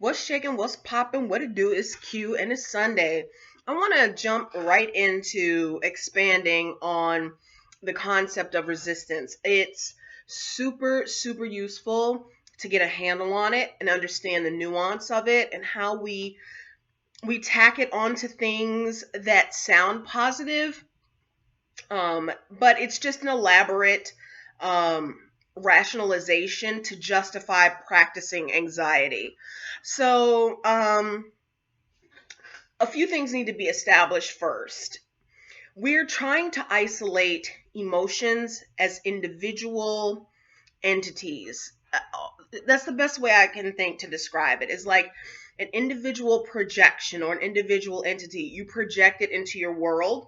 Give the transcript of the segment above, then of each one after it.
What's shaking? What's popping? What it do? It's Q and it's Sunday. I want to jump right into expanding on the concept of resistance. It's super, super useful to get a handle on it and understand the nuance of it and how we tack it onto things that sound positive, but it's just an elaborate rationalization to justify practicing anxiety. So, a few things need to be established first. We're trying to isolate emotions as individual entities. That's the best way I can think to describe it. Is like an individual projection or an individual entity. You project it into your world,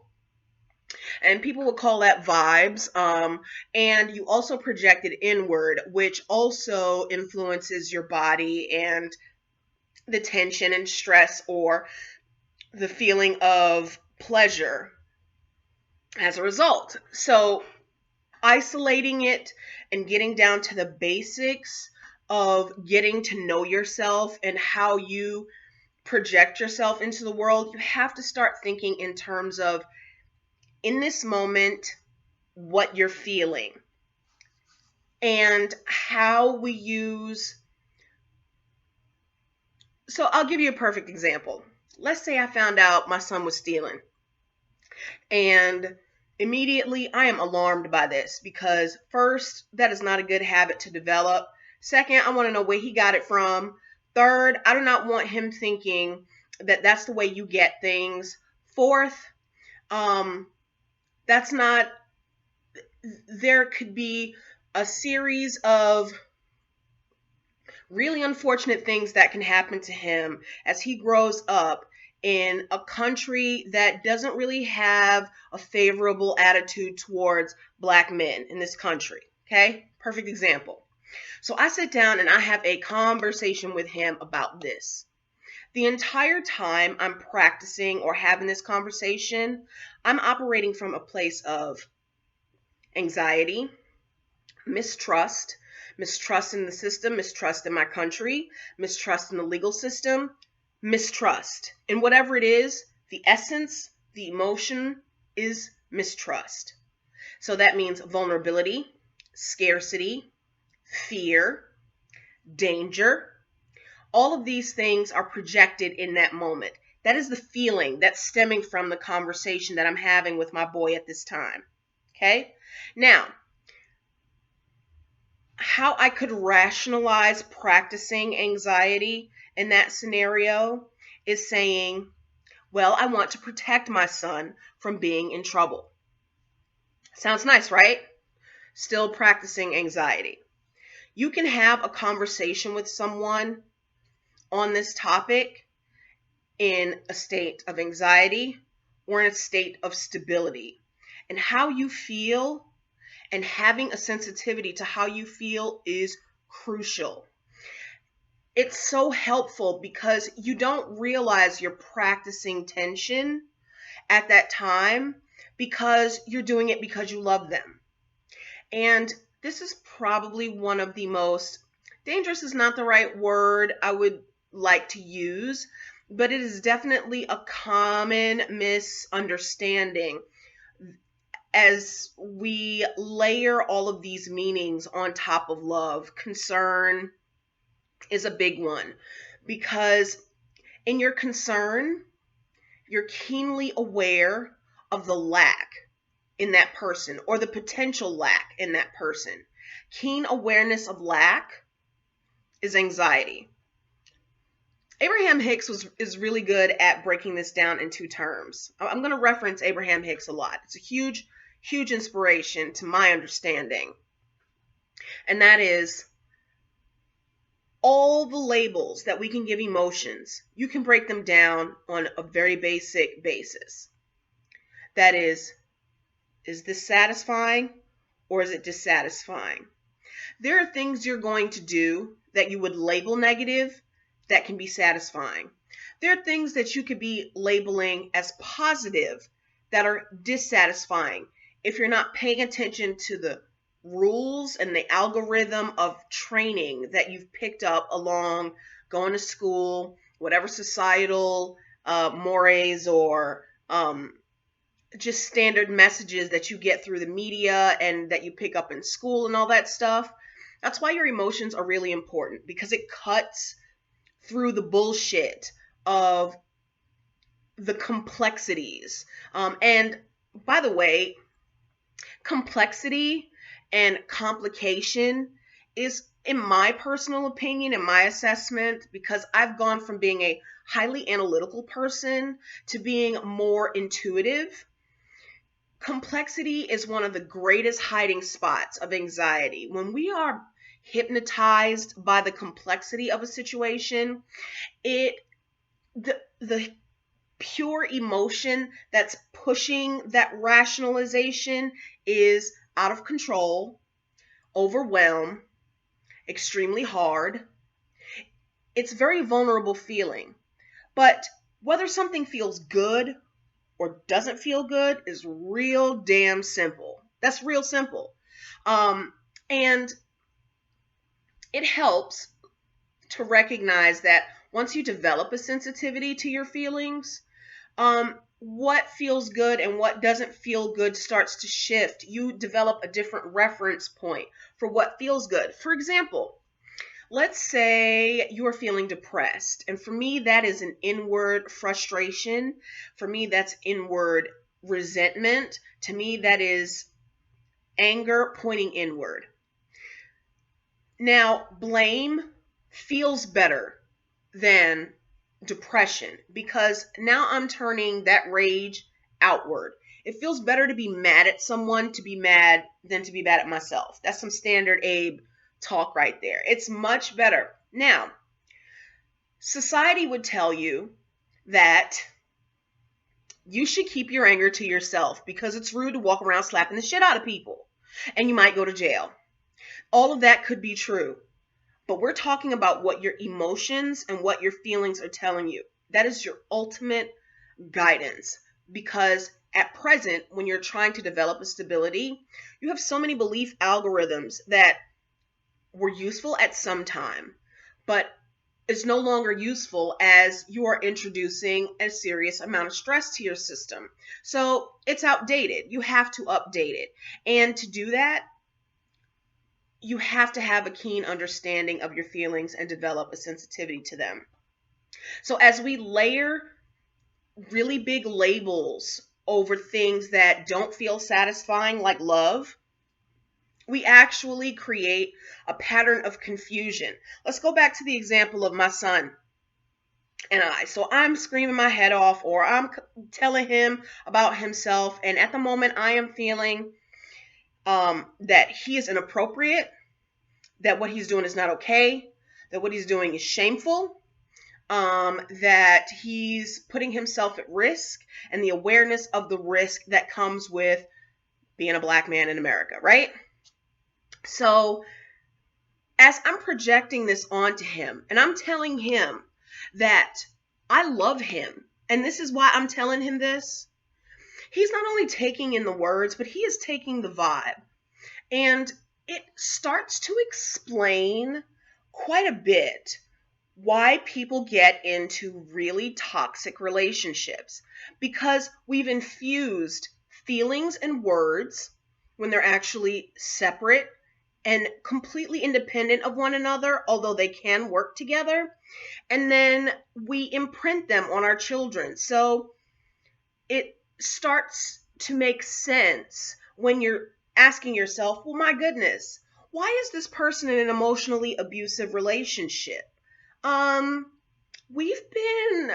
and people will call that vibes. And you also project it inward, which also influences your body and the tension and stress or the feeling of pleasure as a result. So, isolating it and getting down to the basics of getting to know yourself and how you project yourself into the world, you have to start thinking in terms of, in this moment, what you're feeling and how we use. So, I'll give you a perfect example. Let's say I found out my son was stealing. And immediately I am alarmed by this because, first, that is not a good habit to develop. Second, I want to know where he got it from. Third, I do not want him thinking that that's the way you get things. Fourth, um, that's not, there could be a series of really unfortunate things that can happen to him as he grows up in a country that doesn't really have a favorable attitude towards black men in this country. Okay? Perfect example. So I sit down and I have a conversation with him about this. The entire time I'm practicing or having this conversation, I'm operating from a place of anxiety, mistrust, mistrust in the system, mistrust in my country, mistrust in the legal system, mistrust. And whatever it is, the essence, the emotion is mistrust. So that means vulnerability, scarcity, fear, danger. All of these things are projected in that moment. That is the feeling that's stemming from the conversation that I'm having with my boy at this time. Okay? Now, how I could rationalize practicing anxiety in that scenario is saying, well, I want to protect my son from being in trouble. Sounds nice, right? Still practicing anxiety. You can have a conversation with someone on this topic in a state of anxiety or in a state of stability. And how you feel and having a sensitivity to how you feel is crucial. It's so helpful because you don't realize you're practicing tension at that time because you're doing it because you love them. And this is probably one of the most dangerous, is not the right word I would like to use, but it is definitely a common misunderstanding as we layer all of these meanings on top of love. Concern is a big one because in your concern, you're keenly aware of the lack in that person or the potential lack in that person. Keen awareness of lack is anxiety. Abraham Hicks is really good at breaking this down in two terms. I'm going to reference Abraham Hicks a lot. It's a huge, huge inspiration to my understanding. And that is, all the labels that we can give emotions, you can break them down on a very basic basis. That is this satisfying or is it dissatisfying? There are things you're going to do that you would label negative that can be satisfying. There are things that you could be labeling as positive that are dissatisfying if you're not paying attention to the rules and the algorithm of training that you've picked up along going to school, whatever societal mores or just standard messages that you get through the media and that you pick up in school and all that stuff. That's why your emotions are really important, because it cuts through the bullshit of the complexities. And by the way, complexity and complication is, in my personal opinion, in my assessment, because I've gone from being a highly analytical person to being more intuitive. Complexity is one of the greatest hiding spots of anxiety. When we are hypnotized by the complexity of a situation, the pure emotion that's pushing that rationalization is out of control, overwhelmed, extremely hard. It's a very vulnerable feeling. But whether something feels good or doesn't feel good is real damn simple. That's real simple. And it helps to recognize that once you develop a sensitivity to your feelings, what feels good and what doesn't feel good starts to shift. You develop a different reference point for what feels good. For example, let's say you're feeling depressed. And for me, that is an inward frustration. For me, that's inward resentment. To me, that is anger pointing inward. Now, blame feels better than depression, because now I'm turning that rage outward. It feels better to be mad at someone to be mad than to be mad at myself. That's some standard Abe talk right there. It's much better. Now, society would tell you that you should keep your anger to yourself because it's rude to walk around slapping the shit out of people and you might go to jail. All of that could be true. But we're talking about what your emotions and what your feelings are telling you. That is your ultimate guidance. Because at present, when you're trying to develop a stability, you have so many belief algorithms that were useful at some time, but it's no longer useful as you are introducing a serious amount of stress to your system. So it's outdated. You have to update it. And to do that, you have to have a keen understanding of your feelings and develop a sensitivity to them. So as we layer really big labels over things that don't feel satisfying, like love, we actually create a pattern of confusion. Let's go back to the example of my son and I. So I'm screaming my head off, or I'm telling him about himself, and at the moment I am feeling that he is inappropriate, that what he's doing is not okay, that what he's doing is shameful, that he's putting himself at risk, and the awareness of the risk that comes with being a black man in America, right? So as I'm projecting this onto him, and I'm telling him that I love him, and this is why I'm telling him this, he's not only taking in the words, but he is taking the vibe. And it starts to explain quite a bit why people get into really toxic relationships, because we've infused feelings and words when they're actually separate and completely independent of one another, although they can work together. And then we imprint them on our children. So it starts to make sense when you're asking yourself, well, my goodness, why is this person in an emotionally abusive relationship? We've been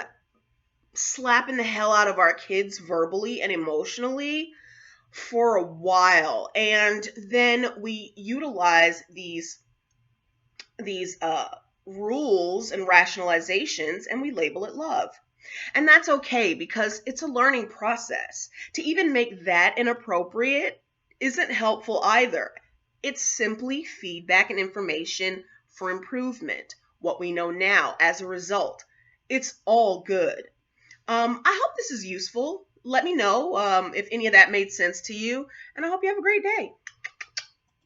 slapping the hell out of our kids verbally and emotionally for a while, and then we utilize these rules and rationalizations, and we label it love. And that's okay, because it's a learning process. To even make that inappropriate isn't helpful either. It's simply feedback and information for improvement. What we know now as a result. It's all good. I hope this is useful. Let me know if any of that made sense to you, and I hope you have a great day.